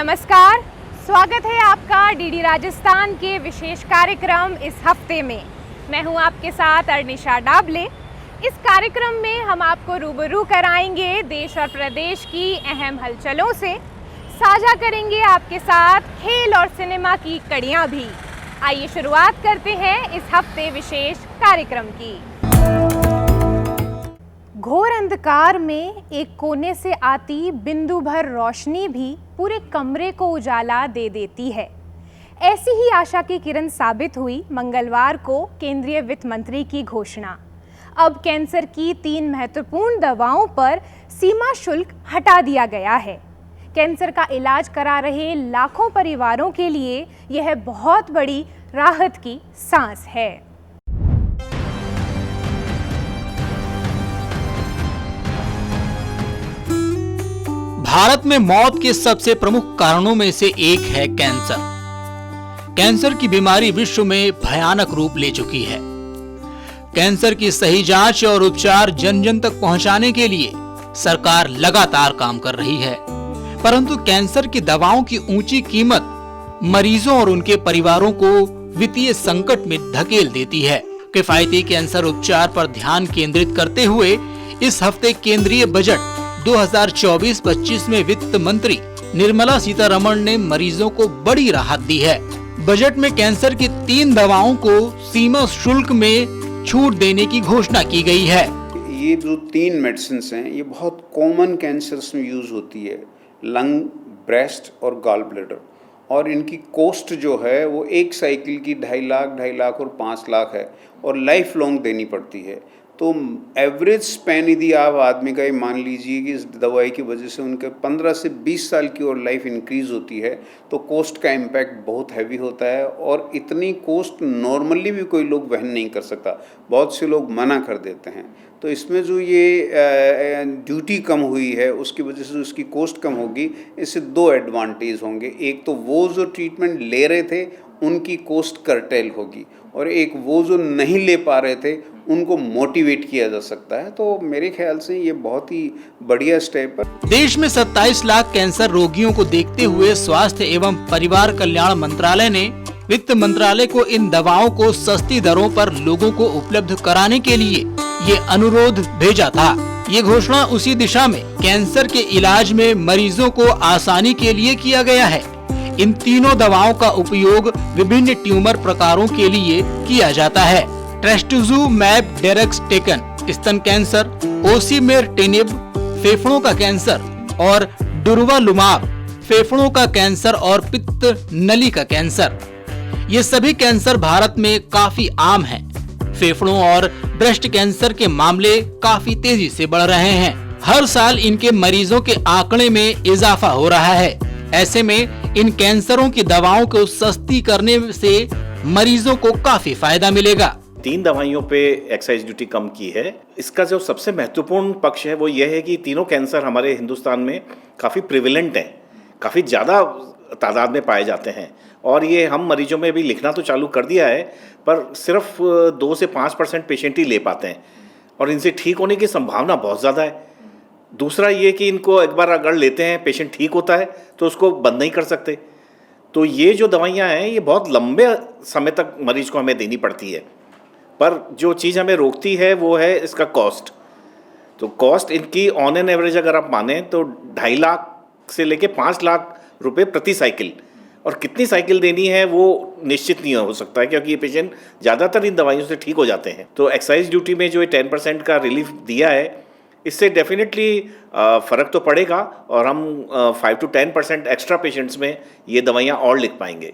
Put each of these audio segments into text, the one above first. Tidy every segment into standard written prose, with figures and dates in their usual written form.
नमस्कार, स्वागत है आपका डीडी राजस्थान के विशेष कार्यक्रम इस हफ्ते में। मैं हूं आपके साथ अर्निशा डाबले। इस कार्यक्रम में हम आपको रूबरू कराएंगे देश और प्रदेश की अहम हलचलों से, साझा करेंगे आपके साथ खेल और सिनेमा की कड़ियां भी। आइए शुरुआत करते हैं इस हफ्ते विशेष कार्यक्रम की। घोर अंधकार में एक कोने से आती बिंदु भर रोशनी भी पूरे कमरे को उजाला दे देती है। ऐसी ही आशा की किरण साबित हुई मंगलवार को केंद्रीय वित्त मंत्री की घोषणा। अब कैंसर की 3 महत्वपूर्ण दवाओं पर सीमा शुल्क हटा दिया गया है। कैंसर का इलाज करा रहे लाखों परिवारों के लिए यह बहुत बड़ी राहत की सांस है। भारत में मौत के सबसे प्रमुख कारणों में से एक है कैंसर। कैंसर की बीमारी विश्व में भयानक रूप ले चुकी है। कैंसर की सही जांच और उपचार जन जन तक पहुंचाने के लिए सरकार लगातार काम कर रही है, परंतु कैंसर की दवाओं की ऊंची कीमत मरीजों और उनके परिवारों को वित्तीय संकट में धकेल देती है। किफायती कैंसर उपचार पर ध्यान केंद्रित करते हुए इस हफ्ते केंद्रीय बजट 2024-25 में वित्त मंत्री निर्मला सीतारमण ने मरीजों को बड़ी राहत दी है। बजट में कैंसर की 3 दवाओं को सीमा शुल्क में छूट देने की घोषणा की गई है। ये जो 3 मेडिसिन हैं ये बहुत कॉमन कैंसर्स में यूज होती है, लंग, ब्रेस्ट और गॉल ब्लैडर, और इनकी कॉस्ट जो है वो एक साइकिल की 2.5 लाख और 5 लाख है और लाइफ लॉन्ग देनी पड़ती है। तो एवरेज स्पैन यदि आप आदमी का ये मान लीजिए कि इस दवाई की वजह से उनके 15 से 20 साल की और लाइफ इंक्रीज होती है, तो कॉस्ट का इम्पैक्ट बहुत हैवी होता है और इतनी कॉस्ट नॉर्मली भी कोई लोग वहन नहीं कर सकता। बहुत से लोग मना कर देते हैं। तो इसमें जो ये ड्यूटी कम हुई है उसकी वजह से उसकी कॉस्ट कम होगी। इससे 2 एडवांटेज होंगे। एक तो वो जो ट्रीटमेंट ले रहे थे उनकी कॉस्ट कर्टेल होगी, और एक वो जो नहीं ले पा रहे थे उनको मोटिवेट किया जा सकता है। तो मेरे ख्याल से ये बहुत ही बढ़िया स्टेप है। देश में 27 लाख कैंसर रोगियों को देखते हुए स्वास्थ्य एवं परिवार कल्याण मंत्रालय ने वित्त मंत्रालय को इन दवाओं को सस्ती दरों पर लोगों को उपलब्ध कराने के लिए ये अनुरोध भेजा था। ये घोषणा उसी दिशा में कैंसर के इलाज में मरीजों को आसानी के लिए किया गया है। इन तीनों दवाओं का उपयोग विभिन्न ट्यूमर प्रकारों के लिए किया जाता है। ट्रेस्टुजुमैब डेरेक्सटेकन स्तन कैंसर, ओसिमेरटिनिब फेफड़ों का कैंसर और डुर्वालुमाब फेफड़ों का कैंसर और पित्त नली का कैंसर। ये सभी कैंसर भारत में काफी आम हैं। फेफड़ों और ब्रेस्ट कैंसर के मामले काफी तेजी से बढ़ रहे हैं। हर साल इनके मरीजों के आंकड़े में इजाफा हो रहा है। ऐसे में इन कैंसरों की दवाओं को सस्ती करने से मरीजों को काफी फायदा मिलेगा। 3 दवाइयों पे एक्साइज ड्यूटी कम की है। इसका जो सबसे महत्वपूर्ण पक्ष है वो ये है कि तीनों कैंसर हमारे हिंदुस्तान में काफ़ी प्रिविलेंट हैं, काफ़ी ज़्यादा तादाद में पाए जाते हैं, और ये हम मरीजों में भी लिखना तो चालू कर दिया है, पर सिर्फ 2 से 5% पेशेंट ही ले पाते हैं और इनसे ठीक होने की संभावना बहुत ज़्यादा है। दूसरा ये कि इनको एक बार अगर लेते हैं, पेशेंट ठीक होता है तो उसको बंद नहीं कर सकते। तो ये जो दवाइयाँ हैं ये बहुत लंबे समय तक मरीज को हमें देनी पड़ती है, पर जो चीज़ हमें रोकती है वो है इसका कॉस्ट। तो कॉस्ट इनकी ऑन एन एवरेज अगर आप माने तो 2.5 लाख से लेके 5 लाख रुपए प्रति साइकिल, और कितनी साइकिल देनी है वो निश्चित नहीं हो सकता है क्योंकि ये पेशेंट ज़्यादातर इन दवाइयों से ठीक हो जाते हैं। तो एक्साइज ड्यूटी में जो 10% का रिलीफ दिया है, इससे डेफिनेटली फ़र्क तो पड़ेगा और हम 5 to 10% एक्स्ट्रा पेशेंट्स में ये दवाइयाँ और लिख पाएंगे।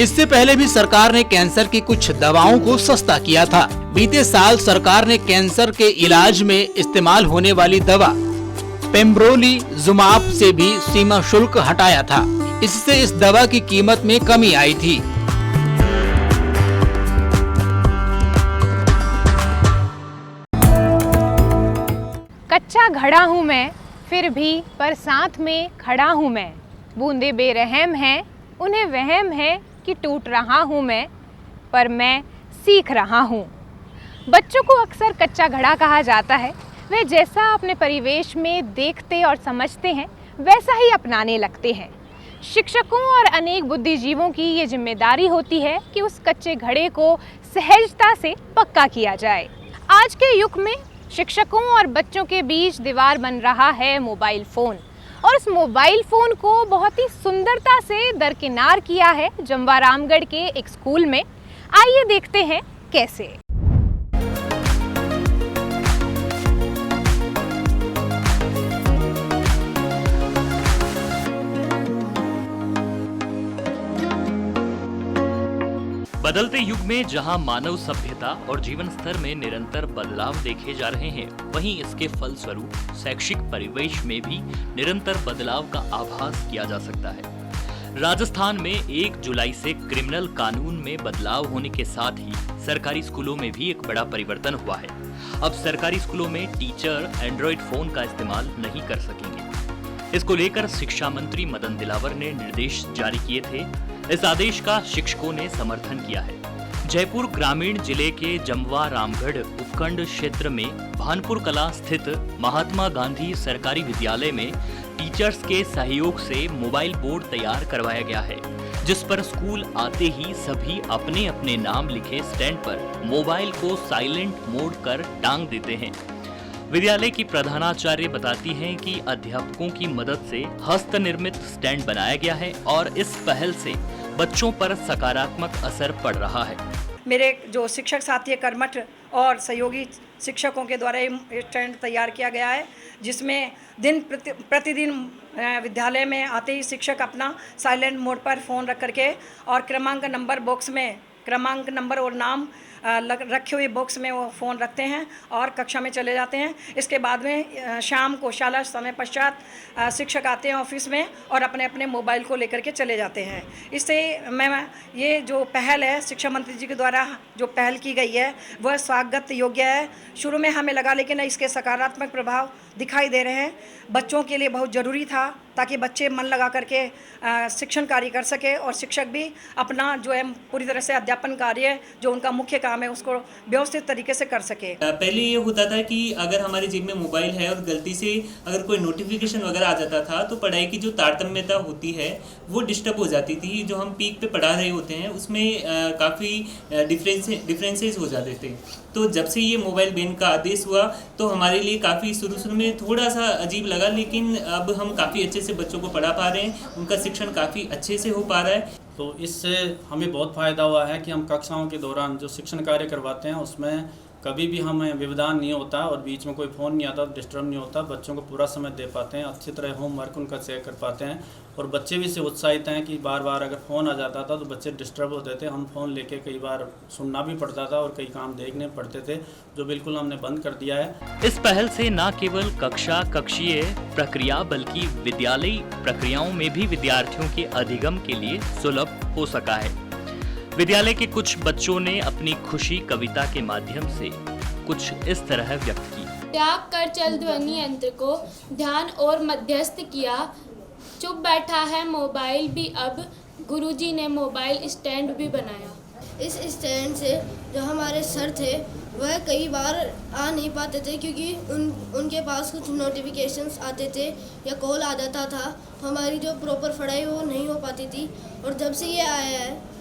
इससे पहले भी सरकार ने कैंसर की कुछ दवाओं को सस्ता किया था। बीते साल सरकार ने कैंसर के इलाज में इस्तेमाल होने वाली दवा पेम्ब्रोलिजुमाब से भी सीमा शुल्क हटाया था। इससे इस दवा की कीमत में कमी आई थी। कच्चा घड़ा हूँ मैं, फिर भी पर साथ में खड़ा हूँ मैं। बूंदे बेरहम हैं, उन्हें वहम है कि टूट रहा हूँ मैं, पर मैं सीख रहा हूँ। बच्चों को अक्सर कच्चा घड़ा कहा जाता है। वे जैसा अपने परिवेश में देखते और समझते हैं वैसा ही अपनाने लगते हैं। शिक्षकों और अनेक बुद्धिजीवों की ये जिम्मेदारी होती है कि उस कच्चे घड़े को सहजता से पक्का किया जाए। आज के युग में शिक्षकों और बच्चों के बीच दीवार बन रहा है मोबाइल फ़ोन, और इस मोबाइल फ़ोन को बहुत ही सुंदरता से दरकिनार किया है जमवारामगढ़ के एक स्कूल में। आइए देखते हैं कैसे। बदलते युग में जहां मानव सभ्यता और जीवन स्तर में निरंतर बदलाव देखे जा रहे हैं, वहीं इसके फलस्वरूप शैक्षिक परिवेश में भी निरंतर बदलाव का आभास किया जा सकता है। राजस्थान में 1 जुलाई से क्रिमिनल कानून में बदलाव होने के साथ ही सरकारी स्कूलों में भी एक बड़ा परिवर्तन हुआ है। अब सरकारी स्कूलों में टीचर एंड्रॉइड फोन का इस्तेमाल नहीं कर सकेंगे। इसको लेकर शिक्षा मंत्री मदन दिलावर ने निर्देश जारी किए थे। इस आदेश का शिक्षकों ने समर्थन किया है। जयपुर ग्रामीण जिले के जमवारामगढ़ उपखंड क्षेत्र में भानपुर कला स्थित महात्मा गांधी सरकारी विद्यालय में टीचर्स के सहयोग से मोबाइल बोर्ड तैयार करवाया गया है, जिस पर स्कूल आते ही सभी अपने अपने नाम लिखे स्टैंड पर मोबाइल को साइलेंट मोड कर टांग देते हैं। विद्यालय की प्रधानाचार्य बताती हैं कि अध्यापकों की मदद से हस्त निर्मित स्टैंड बनाया गया है और इस पहल से बच्चों पर सकारात्मक असर पड़ रहा है। मेरे जो शिक्षक साथी कर्मठ और सहयोगी शिक्षकों के द्वारा ये स्टैंड तैयार किया गया है, जिसमें प्रतिदिन विद्यालय में आते ही शिक्षक अपना साइलेंट मोड पर फ़ोन रख करके और क्रमांक नंबर बॉक्स में क्रमांक नंबर और नाम रखे हुए बॉक्स में वो फ़ोन रखते हैं और कक्षा में चले जाते हैं। इसके बाद में शाम को शाला समय पश्चात शिक्षक आते हैं ऑफिस में और अपने अपने मोबाइल को लेकर के चले जाते हैं। इससे मैं ये जो पहल है शिक्षा मंत्री जी के द्वारा जो पहल की गई है वह स्वागत योग्य है। शुरू में हमें लगा, लेकिन इसके सकारात्मक प्रभाव दिखाई दे रहे हैं। बच्चों के लिए बहुत ज़रूरी था ताकि बच्चे मन लगा करके शिक्षण कार्य कर सके और शिक्षक भी अपना जो है पूरी तरह से अध्यापन कार्य जो उनका मुख्य काम है उसको व्यवस्थित तरीके से कर सके। पहले ये होता था कि अगर हमारे जेब में मोबाइल है और गलती से अगर कोई नोटिफिकेशन वगैरह आ जाता था तो पढ़ाई की जो तारतम्यता होती है वो डिस्टर्ब हो जाती थी। जो हम पीक पे पढ़ा रहे होते हैं उसमें काफ़ी डिफरेंसेस हो जाते थे। तो जब से ये मोबाइल बैन का आदेश हुआ तो हमारे लिए काफ़ी शुरू में थोड़ा सा अजीब लगा, लेकिन अब हम काफ़ी अच्छे से बच्चों को पढ़ा पा रहे हैं, उनका शिक्षण काफ़ी अच्छे से हो पा रहा है। तो इससे हमें बहुत फ़ायदा हुआ है कि हम कक्षाओं के दौरान जो शिक्षण कार्य करवाते हैं उसमें कभी भी हमें व्यवधान नहीं होता और बीच में कोई फ़ोन नहीं आता, डिस्टर्ब नहीं होता। बच्चों को पूरा समय दे पाते हैं, अच्छी तरह होमवर्क उनका चेक कर पाते हैं और बच्चे भी इससे उत्साहित हैं कि बार बार अगर फ़ोन आ जाता था तो बच्चे डिस्टर्ब होते थे। हम फ़ोन लेके कई बार सुनना भी पड़ता था और कई काम देखने पड़ते थे, जो बिल्कुल हमने बंद कर दिया है। इस पहल से न केवल कक्षीय प्रक्रिया बल्कि विद्यालयी प्रक्रियाओं में भी विद्यार्थियों के अधिगम के लिए सुलभ हो सका है। विद्यालय के कुछ बच्चों ने अपनी खुशी कविता के माध्यम से कुछ इस तरह व्यक्त की। त्याग कर चल ध्वनि यंत्र को ध्यान और मध्यस्थ किया, चुप बैठा है मोबाइल भी अब, गुरुजी ने मोबाइल स्टैंड भी बनाया। इस स्टैंड से जो हमारे सर थे वह कई बार आ नहीं पाते थे क्योंकि उनके पास कुछ नोटिफिकेशंस आते थे या कॉल आ जाता था, तो हमारी जो प्रॉपर पढ़ाई वो नहीं हो पाती थी। और जब से ये आया है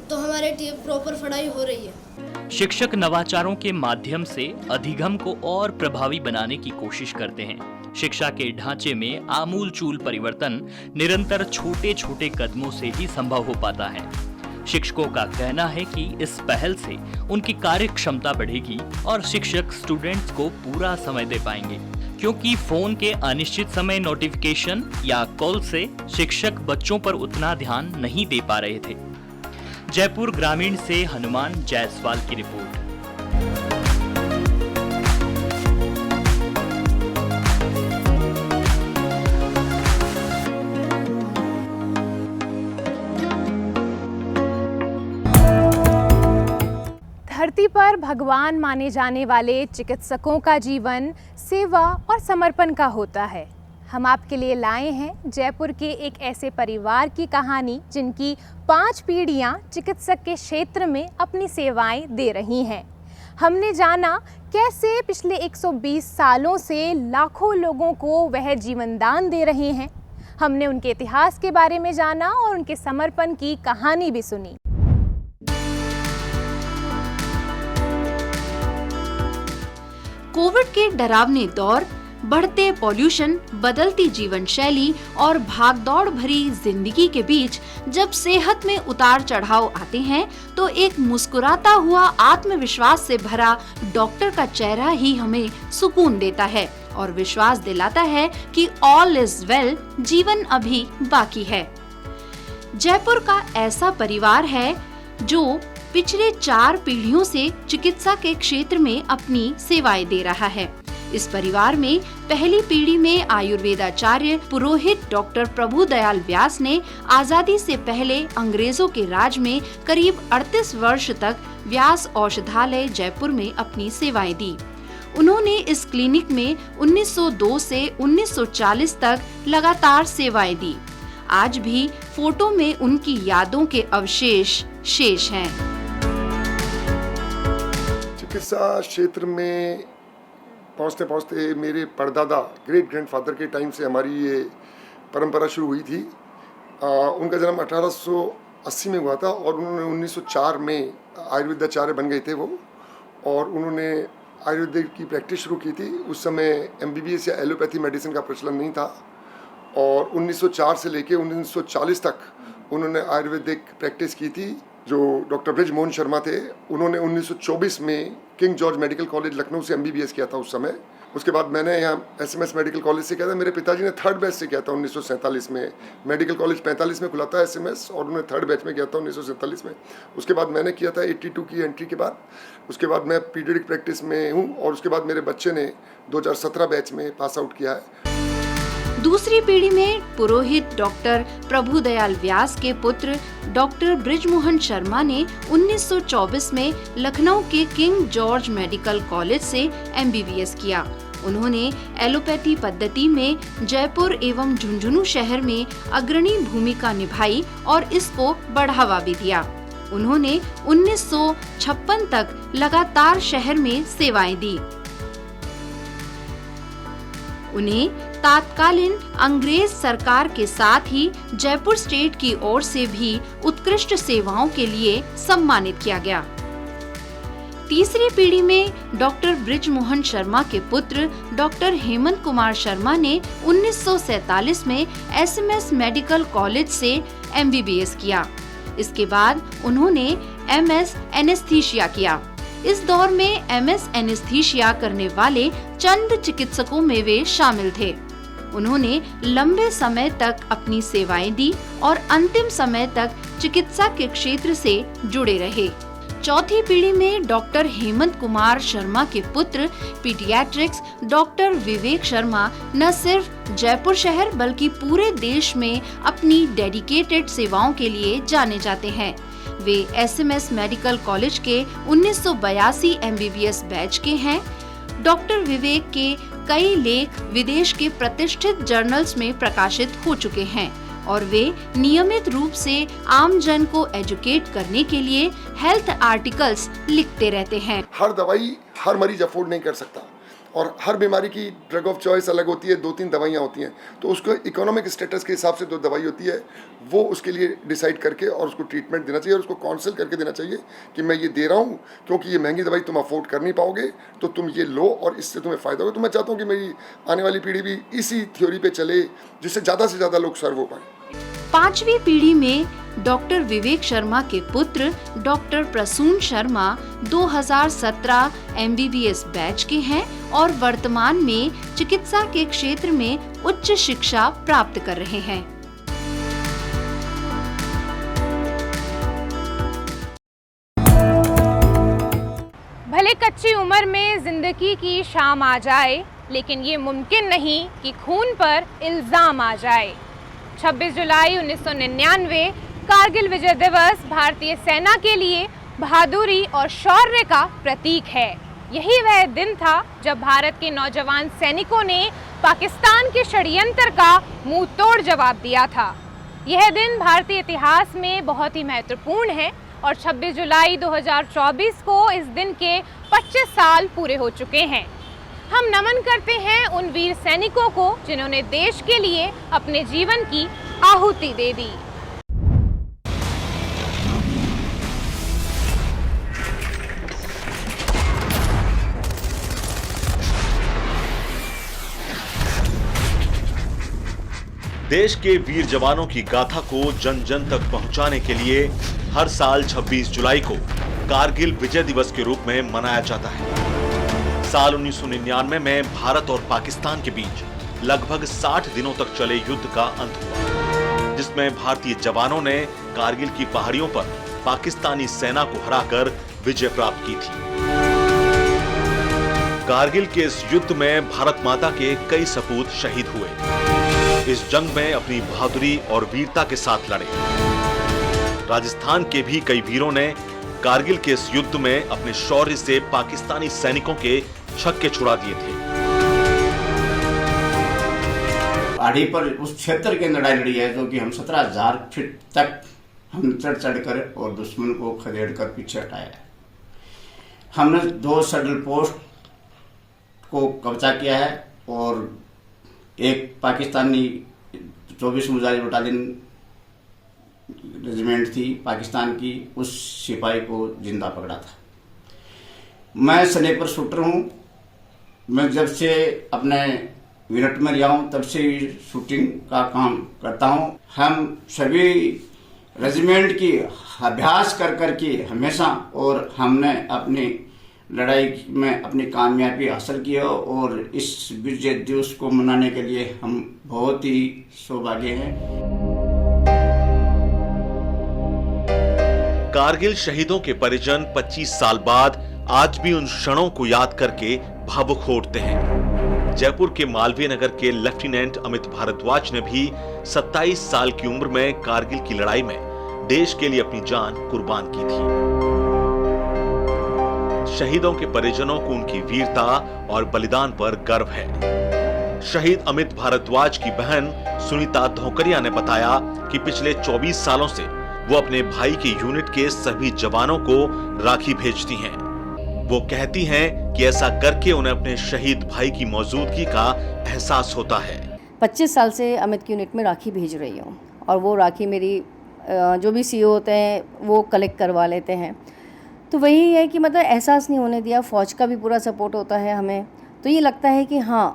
तो हमारे प्रॉपर पढ़ाई हो रही है। शिक्षक नवाचारों के माध्यम से अधिगम को और प्रभावी बनाने की कोशिश करते हैं। शिक्षा के ढांचे में आमूलचूल परिवर्तन निरंतर छोटे छोटे कदमों से ही संभव हो पाता है। शिक्षकों का कहना है कि इस पहल से उनकी कार्य क्षमता बढ़ेगी और शिक्षक स्टूडेंट्स को पूरा समय दे पाएंगे, क्योंकि फोन के अनिश्चित समय नोटिफिकेशन या कॉल से शिक्षक बच्चों पर उतना ध्यान नहीं दे पा रहे थे। जयपुर ग्रामीण से हनुमान जायसवाल की रिपोर्ट। धरती पर भगवान माने जाने वाले चिकित्सकों का जीवन सेवा और समर्पण का होता है। हम आपके लिए लाए हैं जयपुर के एक ऐसे परिवार की कहानी जिनकी 5 पीढ़ियां चिकित्सक के क्षेत्र में अपनी सेवाएं दे रही हैं। हमने जाना कैसे पिछले 120 सालों से लाखों लोगों को वह जीवनदान दे रहे हैं। हमने उनके इतिहास के बारे में जाना और उनके समर्पण की कहानी भी सुनी। कोविड के डरावने दौर, बढ़ते पॉल्यूशन, बदलती जीवन शैली और भागदौड़ भरी जिंदगी के बीच जब सेहत में उतार चढ़ाव आते हैं तो एक मुस्कुराता हुआ आत्मविश्वास से भरा डॉक्टर का चेहरा ही हमें सुकून देता है और विश्वास दिलाता है कि ऑल इज वेल, जीवन अभी बाकी है। जयपुर का ऐसा परिवार है जो पिछले 4 पीढ़ियों से चिकित्सा के क्षेत्र में अपनी सेवाएं दे रहा है। इस परिवार में पहली पीढ़ी में आयुर्वेदाचार्य पुरोहित डॉक्टर प्रभुदयाल व्यास ने आजादी से पहले अंग्रेजों के राज में करीब 38 वर्ष तक व्यास औषधालय जयपुर में अपनी सेवाएं दी। उन्होंने इस क्लिनिक में 1902 से 1940 तक लगातार सेवाएं दी। आज भी फोटो में उनकी यादों के अवशेष शेष हैं। चिकित्सा क्षेत्र में पहुँचते पहुँचते मेरे परदादा ग्रेट ग्रैंडफादर के टाइम से हमारी ये परंपरा शुरू हुई थी। उनका जन्म 1880 में हुआ था और उन्होंने 1904 में आयुर्वेदाचार्य बन गए थे वो, और उन्होंने आयुर्वेद की प्रैक्टिस शुरू की थी। उस समय MBBS या एलोपैथी मेडिसिन का प्रचलन नहीं था और 1904 से लेके 1940 तक उन्होंने आयुर्वेदिक प्रैक्टिस की थी। जो डॉक्टर ब्रिज मोहन शर्मा थे, उन्होंने 1924 में king George medical college Lucknow से MBBS किया था उस समय। उसके बाद मैंने यहाँ SMS मेडिकल कॉलेज से किया था। मेरे पिताजी ने 3rd बैच से किया था 1947 में। मेडिकल कॉलेज 45 में खुला था SMS, और उन्होंने 3rd बैच में किया था 1947 में। उसके बाद मैंने किया था 82 की एंट्री के बाद। उसके बाद मैं पीडियाट्रिक प्रैक्टिस में हूँ और उसके बाद मेरे बच्चे ने 2017 बैच में पास आउट किया है। दूसरी पीढ़ी में पुरोहित डॉक्टर प्रभुदयाल व्यास के पुत्र डॉक्टर बृजमोहन शर्मा ने 1924 में लखनऊ के किंग जॉर्ज मेडिकल कॉलेज से MBBS किया। उन्होंने एलोपैथी पद्धति में जयपुर एवं झुंझुनू शहर में अग्रणी भूमिका निभाई और इसको बढ़ावा भी दिया। उन्होंने 1956 तक लगातार शहर में सेवाएं दी। उन्हें तात्कालीन अंग्रेज सरकार के साथ ही जयपुर स्टेट की ओर से भी उत्कृष्ट सेवाओं के लिए सम्मानित किया गया। तीसरी पीढ़ी में डॉक्टर बृजमोहन शर्मा के पुत्र डॉक्टर हेमंत कुमार शर्मा ने 1947 में SMS मेडिकल कॉलेज से MBBS किया। इसके बाद उन्होंने MS एनेस्थीसिया किया। इस दौर में MS एनेस्थीसिया करने वाले चंद चिकित्सकों में वे शामिल थे। उन्होंने लंबे समय तक अपनी सेवाएं दी और अंतिम समय तक चिकित्सा के क्षेत्र से जुड़े रहे। चौथी पीढ़ी में डॉक्टर हेमंत कुमार शर्मा के पुत्र पीडियाट्रिक्स डॉक्टर विवेक शर्मा न सिर्फ जयपुर शहर बल्कि पूरे देश में अपनी डेडिकेटेड सेवाओं के लिए जाने जाते हैं। वे SMS मेडिकल कॉलेज के 1982 MBBS बैच के हैं। डॉक्टर विवेक के कई लेख विदेश के प्रतिष्ठित जर्नल्स में प्रकाशित हो चुके हैं और वे नियमित रूप से आम जन को एजुकेट करने के लिए हेल्थ आर्टिकल्स लिखते रहते हैं। हर दवाई हर मरीज अफोर्ड नहीं कर सकता और हर बीमारी की ड्रग ऑफ चॉइस अलग होती है। 2-3 दवाइयाँ होती हैं, तो उसको इकोनॉमिक स्टेटस के हिसाब से जो दवाई होती है वो उसके लिए डिसाइड करके और उसको ट्रीटमेंट देना चाहिए और उसको काउंसिल करके देना चाहिए कि मैं ये दे रहा हूँ क्योंकि ये महंगी दवाई तुम अफोर्ड कर नहीं पाओगे, तो तुम ये लो और इससे तुम्हें फ़ायदा होगा। तो मैं चाहता हूँ कि मेरी आने वाली पीढ़ी भी इसी थ्योरी पे चले जिससे ज़्यादा से ज़्यादा लोग सर्व हो पाए। पांचवी पीढ़ी में डॉक्टर विवेक शर्मा के पुत्र doctor Prasoon Sharma 2017 MBBS batch के हैं और वर्तमान में चिकित्सा के क्षेत्र में उच्च शिक्षा प्राप्त कर रहे हैं। भले कच्ची उम्र में जिंदगी की शाम आ जाए, लेकिन ये मुमकिन नहीं कि खून पर इल्जाम आ जाए। 26 जुलाई 1999 कारगिल विजय दिवस भारतीय सेना के लिए बहादुरी और शौर्य का प्रतीक है। यही वह दिन था जब भारत के नौजवान सैनिकों ने पाकिस्तान के षड्यंत्र का मुंह तोड़ जवाब दिया था। यह दिन भारतीय इतिहास में बहुत ही महत्वपूर्ण है और 26 जुलाई 2024 को इस दिन के 25 साल पूरे हो चुके हैं। हम नमन करते हैं उन वीर सैनिकों को जिन्होंने देश के लिए अपने जीवन की आहुति दे दी। देश के वीर जवानों की गाथा को जन जन तक पहुंचाने के लिए हर साल 26 जुलाई को कारगिल विजय दिवस के रूप में मनाया जाता है। साल 1999 में भारत और पाकिस्तान के बीच लगभग 60 दिनों तक चले युद्ध का अंत हुआ, जिसमें भारतीय जवानों ने कारगिल की पहाड़ियों पर पाकिस्तानी सेना को हराकर विजय प्राप्त की थी। कारगिल के इस युद्ध में भारत माता के कई सपूत शहीद हुए। इस जंग में अपनी बहादुरी और वीरता के साथ लड़े। राजस्थान के भी कई वीरों ने कारगिल के इस युद्ध में अपने शौर्य से पाकिस्तानी सैनिकों के छक्के छुड़ा दिए थे। पहाड़ी पर उस क्षेत्र की लड़ाई लड़ी है जो कि हम 17,000 फीट तक हम चढ़कर और दुश्मन को खदेड़ कर पीछे हटाया। हमने 2 सडल पोस्ट को कब्जा किया है और एक पाकिस्तानी 24 मुजाहिद बटालियन रेजिमेंट थी पाकिस्तान की, उस सिपाही को जिंदा पकड़ा था। मैं स्नाइपर शूटर हूँ। मैं जब से अपने यूनिट में लिया हूँ तब से शूटिंग का काम करता हूँ। हम सभी रेजिमेंट की अभ्यास कर करके हमेशा और हमने अपनी लड़ाई में अपनी कामयाबी हासिल की है और इस विजय दिवस को मनाने के लिए हम बहुत ही सौभाग्य हैं। कारगिल शहीदों के परिजन 25 साल बाद आज भी उन क्षणों को याद करके भावुक हो उठते हैं। जयपुर के मालवीय नगर के लेफ्टिनेंट अमित भारद्वाज ने भी 27 साल की उम्र में कारगिल की लड़ाई में देश के लिए अपनी जान कुर्बान की थी। शहीदों के परिजनों को उनकी वीरता और बलिदान पर गर्व है। शहीद अमित भारद्वाज की बहन सुनीता धोकरिया ने बताया कि पिछले 24 सालों से वो अपने भाई के यूनिट के सभी जवानों को राखी भेजती हैं। वो कहती हैं कि ऐसा करके उन्हें अपने शहीद भाई की मौजूदगी का एहसास होता है। 25 साल से अमित की यूनिट में राखी भेज रही हूँ और वो राखी मेरी जो भी सीओ होते हैं वो कलेक्ट करवा लेते हैं। तो वही है कि मतलब एहसास नहीं होने दिया। फौज का भी पूरा सपोर्ट होता है हमें। तो ये लगता है कि हाँ,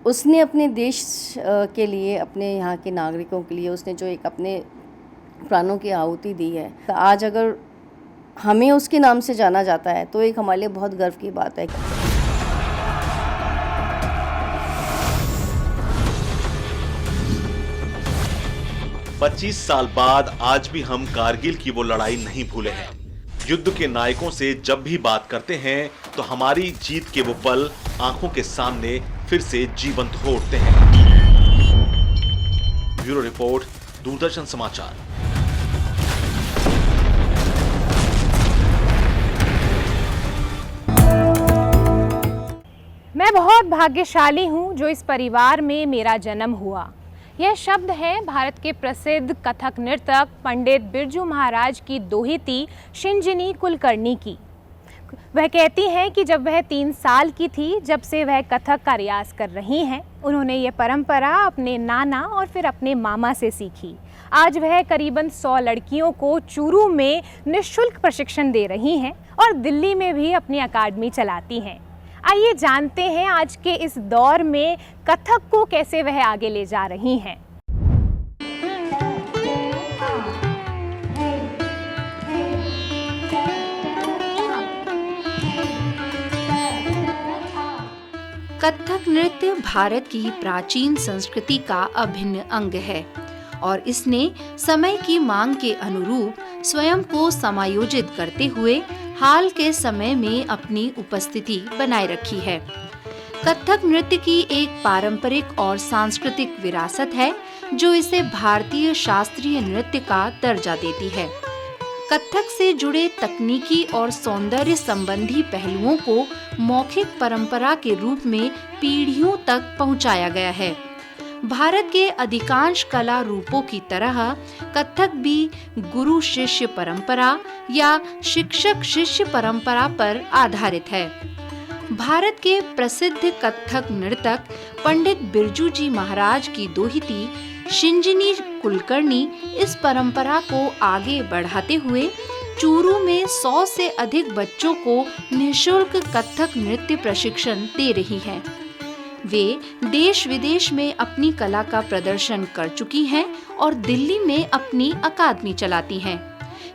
उसने अपने देश के लिए, अपने यहाँ के नागरिकों के लिए उसने जो एक अपने प्राणों की आहुति दी है, तो आज अगर हमें उसके नाम से जाना जाता है तो एक हमारे लिए बहुत गर्व की बात है। पच्चीस साल बाद आज भी हम कारगिल की वो लड़ाई नहीं भूले हैं। युद्ध के नायकों से जब भी बात करते हैं तो हमारी जीत के वो पल आंखों के सामने फिर से जीवंत हो उठते हैं। ब्यूरो रिपोर्ट, दूरदर्शन समाचार। मैं बहुत भाग्यशाली हूँ जो इस परिवार में मेरा जन्म हुआ। यह शब्द है भारत के प्रसिद्ध कथक नर्तक पंडित बिरजू महाराज की दोहिती शिंजिनी कुलकर्णी की। वह कहती हैं कि जब वह 3 साल की थी, जब से वह कथक का रियाज कर रही हैं, उन्होंने ये परंपरा अपने नाना और फिर अपने मामा से सीखी। आज वह करीबन 100 लड़कियों को चूरू में निःशुल्क प्रशिक्षण दे रही हैं और दिल्ली में भी अपनी अकादमी चलाती हैं। आइए जानते हैं आज के इस दौर में कथक को कैसे वह आगे ले जा रही हैं। कथक नृत्य भारत की प्राचीन संस्कृति का अभिन्न अंग है और इसने समय की मांग के अनुरूप स्वयं को समायोजित करते हुए हाल के समय में अपनी उपस्थिति बनाए रखी है। कथक नृत्य की एक पारंपरिक और सांस्कृतिक विरासत है जो इसे भारतीय शास्त्रीय नृत्य का दर्जा देती है। कथक से जुड़े तकनीकी और सौंदर्य संबंधी पहलुओं को मौखिक परंपरा के रूप में पीढ़ियों तक पहुंचाया गया है। भारत के अधिकांश कला रूपों की तरह कथक भी गुरु शिष्य परंपरा या शिक्षक शिष्य परंपरा पर आधारित है। भारत के प्रसिद्ध कथक नर्तक पंडित बिरजू जी महाराज की दोहिती शिंजिनी कुलकर्णी इस परंपरा को आगे बढ़ाते हुए चूरू में 100 से अधिक बच्चों को निःशुल्क कथक नृत्य प्रशिक्षण दे रही हैं। वे देश विदेश में अपनी कला का प्रदर्शन कर चुकी हैं और दिल्ली में अपनी अकादमी चलाती हैं।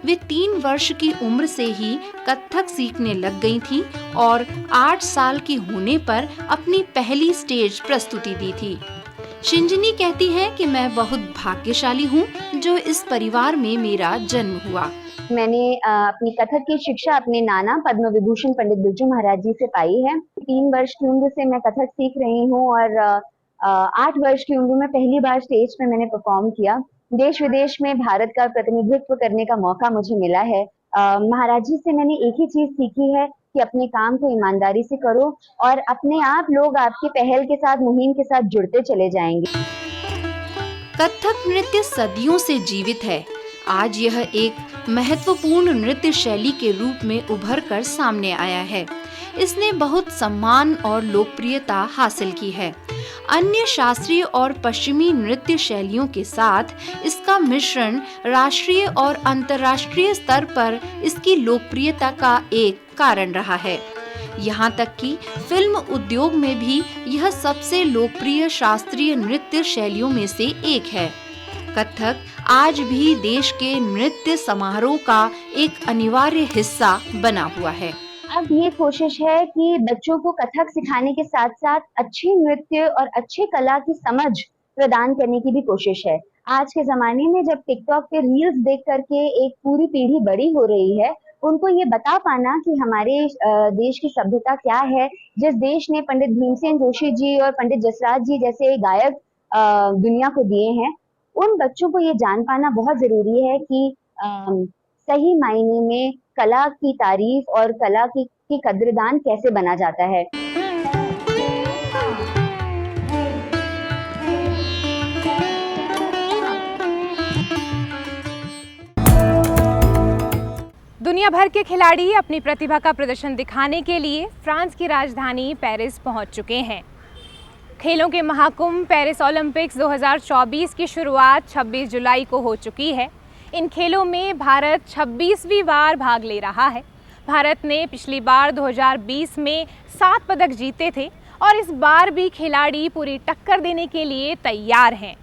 वे 3 वर्ष की उम्र से ही कथक सीखने लग गई थीं और 8 साल की होने पर अपनी पहली स्टेज प्रस्तुति दी थी। शिंजिनी कहती हैं कि मैं बहुत भाग्यशाली हूँ जो इस परिवार में मेरा जन्म हुआ। मैंने अपनी कथक की शिक्षा अपने नाना पद्म विभूषण पंडित बिरजू महाराज जी से पाई है। 3 वर्ष की उम्र से मैं कथक सीख रही हूँ और 8 वर्ष की उम्र में पहली बार स्टेज पे मैंने परफॉर्म किया। देश विदेश में भारत का प्रतिनिधित्व करने का मौका मुझे मिला है। महाराज जी से मैंने एक ही चीज सीखी है कि अपने काम को ईमानदारी से करो और अपने आप लोग आपकी पहल के साथ, मुहिम के साथ जुड़ते चले जाएंगे। कथक नृत्य सदियों से जीवित है। आज यह एक महत्वपूर्ण नृत्य शैली के रूप में उभर कर सामने आया है। इसने बहुत सम्मान और लोकप्रियता हासिल की है। अन्य शास्त्रीय और पश्चिमी नृत्य शैलियों के साथ इसका मिश्रण राष्ट्रीय और अंतर्राष्ट्रीय स्तर पर इसकी लोकप्रियता का एक कारण रहा है। यहाँ तक कि फिल्म उद्योग में भी यह सबसे लोकप्रिय शास्त्रीय नृत्य शैलियों में से एक है। कथक आज भी देश के नृत्य समारोह का एक अनिवार्य हिस्सा बना हुआ है। अब ये कोशिश है कि बच्चों को कथक सिखाने के साथ साथ अच्छी नृत्य और अच्छी कला की समझ प्रदान करने की भी कोशिश है। आज के जमाने में जब टिकटॉक पे रील्स देख करके एक पूरी पीढ़ी बड़ी हो रही है, उनको ये बता पाना कि हमारे देश की सभ्यता क्या है, जिस देश ने पंडित भीमसेन जोशी जी और पंडित जसराज जी जैसे गायक दुनिया को दिए हैं, उन बच्चों को ये जान पाना बहुत जरूरी है कि सही मायने में कला की तारीफ और कला की कद्रदान कैसे बना जाता है। दुनिया भर के खिलाड़ी अपनी प्रतिभा का प्रदर्शन दिखाने के लिए फ्रांस की राजधानी पेरिस पहुंच चुके हैं। खेलों के महाकुंभ पेरिस ओलंपिक्स 2024 की शुरुआत 26 जुलाई को हो चुकी है। इन खेलों में भारत 26वीं बार भाग ले रहा है। भारत ने पिछली बार 2020 में 7 पदक जीते थे और इस बार भी खिलाड़ी पूरी टक्कर देने के लिए तैयार हैं।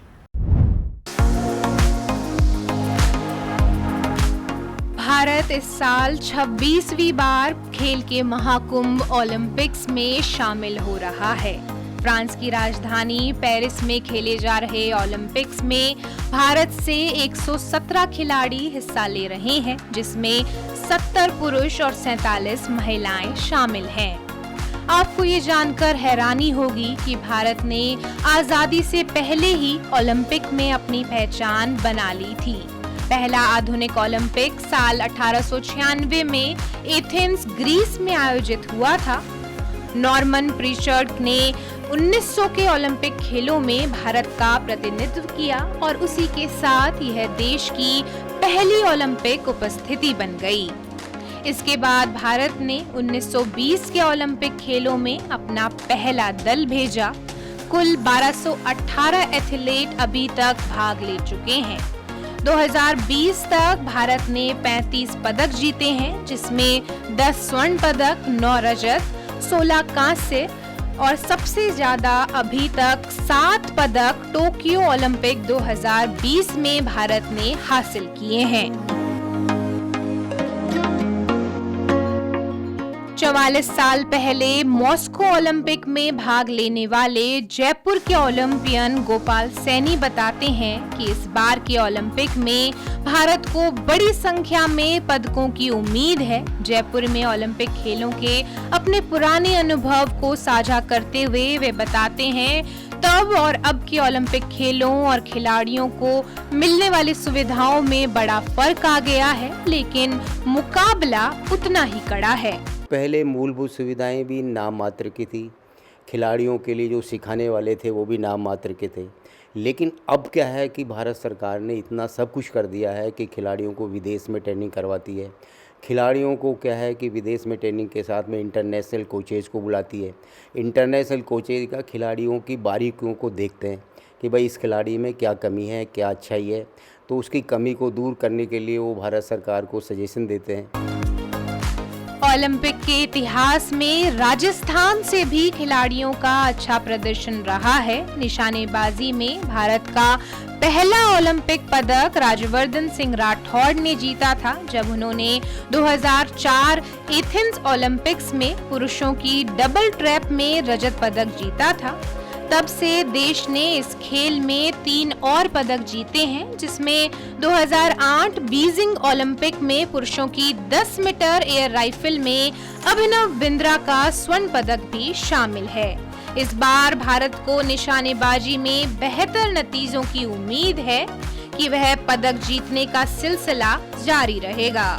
भारत इस साल 26वीं बार खेल के महाकुंभ ओलंपिक्स में शामिल हो रहा है। फ्रांस की राजधानी पेरिस में खेले जा रहे ओलंपिक्स में भारत से 117 खिलाड़ी हिस्सा ले रहे हैं, जिसमें 70 पुरुष और 47 महिलाएं शामिल हैं। आपको ये जानकर हैरानी होगी कि भारत ने आजादी से पहले ही ओलंपिक में अपनी पहचान बना ली थी। पहला आधुनिक ओलंपिक साल 1896 में एथेंस, ग्रीस में आयोजित हुआ था। नॉर्मन प्रीचर्ड ने 1900 के ओलंपिक खेलों में भारत का प्रतिनिधित्व किया और उसी के साथ यह देश की पहली ओलंपिक उपस्थिति बन गई। इसके बाद भारत ने 1920 के ओलंपिक खेलों में अपना पहला दल भेजा। कुल 1218 एथलीट अभी तक भाग ले चुके हैं। 2020 तक भारत ने 35 पदक जीते हैं, जिसमें 10 स्वर्ण पदक, 9 रजत, 16 कांस्य और सबसे ज्यादा अभी तक 7 पदक टोक्यो ओलंपिक 2020 में भारत ने हासिल किए हैं। 44 साल पहले मॉस्को ओलंपिक में भाग लेने वाले जयपुर के ओलंपियन गोपाल सैनी बताते हैं कि इस बार के ओलंपिक में भारत को बड़ी संख्या में पदकों की उम्मीद है। जयपुर में ओलंपिक खेलों के अपने पुराने अनुभव को साझा करते हुए वे बताते हैं, तब और अब के ओलंपिक खेलों और खिलाड़ियों को मिलने वाली सुविधाओं में बड़ा फर्क आ गया है, लेकिन मुकाबला उतना ही कड़ा है। पहले मूलभूत सुविधाएं भी नाम मात्र की थी, खिलाड़ियों के लिए जो सिखाने वाले थे वो भी नाम मात्र के थे, लेकिन अब क्या है कि भारत सरकार ने इतना सब कुछ कर दिया है कि खिलाड़ियों को विदेश में ट्रेनिंग करवाती है, खिलाड़ियों को क्या है कि विदेश में ट्रेनिंग के साथ में इंटरनेशनल कोचेज़ को बुलाती है। इंटरनेशनल कोचेज़ का खिलाड़ियों की बारीकियों को देखते हैं कि भाई इस खिलाड़ी में क्या कमी है, क्या अच्छाई है, तो उसकी कमी को दूर करने के लिए वो भारत सरकार को सजेशन देते हैं। ओलंपिक के इतिहास में राजस्थान से भी खिलाड़ियों का अच्छा प्रदर्शन रहा है। निशानेबाजी में भारत का पहला ओलंपिक पदक राज्यवर्धन सिंह राठौड़ ने जीता था, जब उन्होंने 2004 एथेंस ओलंपिक्स में पुरुषों की डबल ट्रैप में रजत पदक जीता था। तब से देश ने इस खेल में 3 और पदक जीते हैं, जिसमें 2008 बीजिंग ओलंपिक में पुरुषों की 10 मीटर एयर राइफल में अभिनव बिंद्रा का स्वर्ण पदक भी शामिल है। इस बार भारत को निशानेबाजी में बेहतर नतीजों की उम्मीद है कि वह पदक जीतने का सिलसिला जारी रहेगा।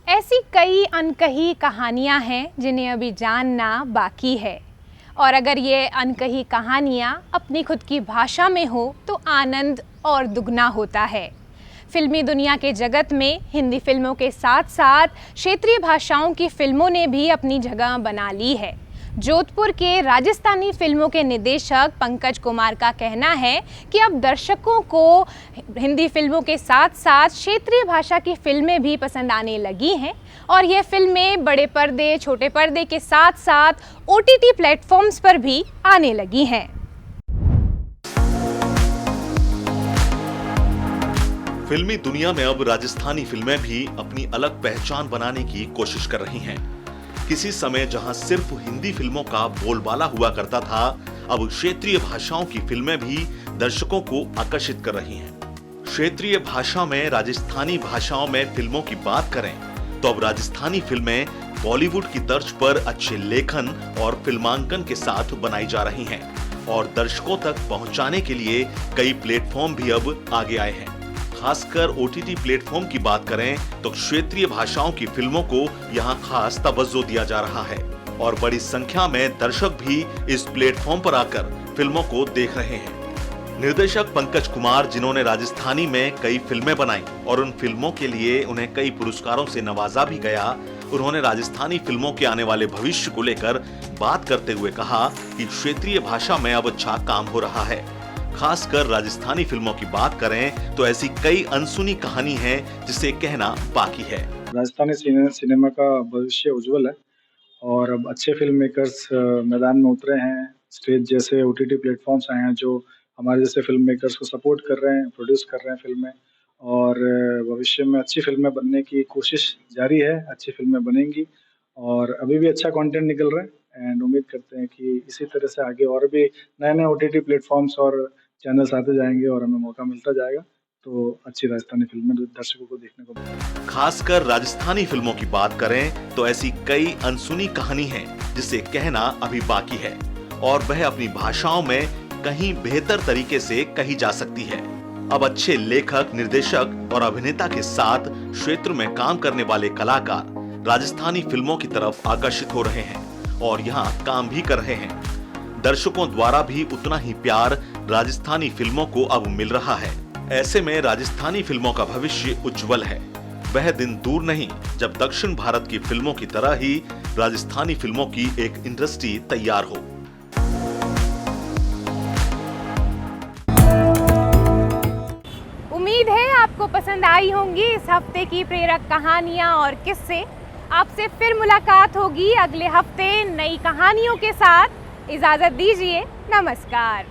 ऐसी कई अनकही कहानियां हैं जिन्हें अभी जानना बाकी है, और अगर ये अनकही कहानियां अपनी खुद की भाषा में हो तो आनंद और दुगना होता है। फिल्मी दुनिया के जगत में हिंदी फिल्मों के साथ साथ क्षेत्रीय भाषाओं की फिल्मों ने भी अपनी जगह बना ली है। जोधपुर के राजस्थानी फिल्मों के निदेशक पंकज कुमार का कहना है कि अब दर्शकों को हिंदी फिल्मों के साथ साथ क्षेत्रीय भाषा की फिल्में भी पसंद आने लगी हैं, और ये फिल्में बड़े पर्दे, छोटे पर्दे के साथ साथ OTT प्लेटफॉर्म्स पर भी आने लगी हैं। फिल्मी दुनिया में अब राजस्थानी फिल्में भी अपनी अलग पहचान बनाने की कोशिश कर रही हैं। किसी समय जहां सिर्फ हिंदी फिल्मों का बोलबाला हुआ करता था, अब क्षेत्रीय भाषाओं की फिल्में भी दर्शकों को आकर्षित कर रही हैं। क्षेत्रीय भाषा में राजस्थानी भाषाओं में फिल्मों की बात करें तो अब राजस्थानी फिल्में बॉलीवुड की तर्ज पर अच्छे लेखन और फिल्मांकन के साथ बनाई जा रही हैं, और दर्शकों तक पहुंचाने के लिए कई प्लेटफॉर्म भी अब आगे आए हैं। खासकर OTT प्लेटफॉर्म की बात करें तो क्षेत्रीय भाषाओं की फिल्मों को यहां खास तवज्जो दिया जा रहा है, और बड़ी संख्या में दर्शक भी इस प्लेटफॉर्म पर आकर फिल्मों को देख रहे हैं। निर्देशक पंकज कुमार, जिन्होंने राजस्थानी में कई फिल्में बनाई और उन फिल्मों के लिए उन्हें कई पुरस्कारों से नवाजा भी गया, उन्होंने राजस्थानी फिल्मों के आने वाले भविष्य को लेकर बात करते हुए कहा कि क्षेत्रीय भाषा में अब अच्छा काम हो रहा है। खासकर राजस्थानी फिल्मों की बात करें तो ऐसी कई अनसुनी कहानी है जिसे कहना बाकी है। राजस्थानी सिनेमा का भविष्य उज्जवल है, और अब अच्छे फिल्म मेकर्स मैदान में उतरे हैं। स्टेज जैसे OTT प्लेटफॉर्म्स आए हैं जो हमारे जैसे फिल्म मेकर्स को सपोर्ट कर रहे हैं, प्रोड्यूस कर रहे हैं फिल्में, और भविष्य में अच्छी फिल्में बनने की कोशिश जारी है। अच्छी फिल्में बनेंगी और अभी भी अच्छा कंटेंट निकल रहा है, एंड उम्मीद करते हैं कि इसी तरह से आगे और भी नए नए OTT प्लेटफॉर्म्स और चैनल्स आते जाएंगे और हमें मौका मिलता जाएगा, तो अच्छी राजस्थानी फिल्में दर्शकों को देखने को मिलेगी। खासकर राजस्थानी फिल्मों की बात करें तो ऐसी कई अनसुनी कहानी है जिसे कहना अभी बाकी है, और वह अपनी भाषाओं में कहीं बेहतर तरीके से कही जा सकती है। अब अच्छे लेखक, निर्देशक और अभिनेता के साथ क्षेत्र में काम करने वाले कलाकार राजस्थानी फिल्मों की तरफ आकर्षित हो रहे हैं और यहाँ काम भी कर रहे हैं। दर्शकों द्वारा भी उतना ही प्यार राजस्थानी फिल्मों को अब मिल रहा है। ऐसे में राजस्थानी फिल्मों का भविष्य उज्जवल है। वह दिन दूर नहीं जब दक्षिण भारत की फिल्मों की तरह ही राजस्थानी फिल्मों की एक इंडस्ट्री तैयार हो। उम्मीद है आपको पसंद आई होंगी इस हफ्ते की प्रेरक कहानियां और किस्से। आपसे फिर मुलाकात होगी अगले हफ्ते नई कहानियों के साथ। इजाजत दीजिए, नमस्कार।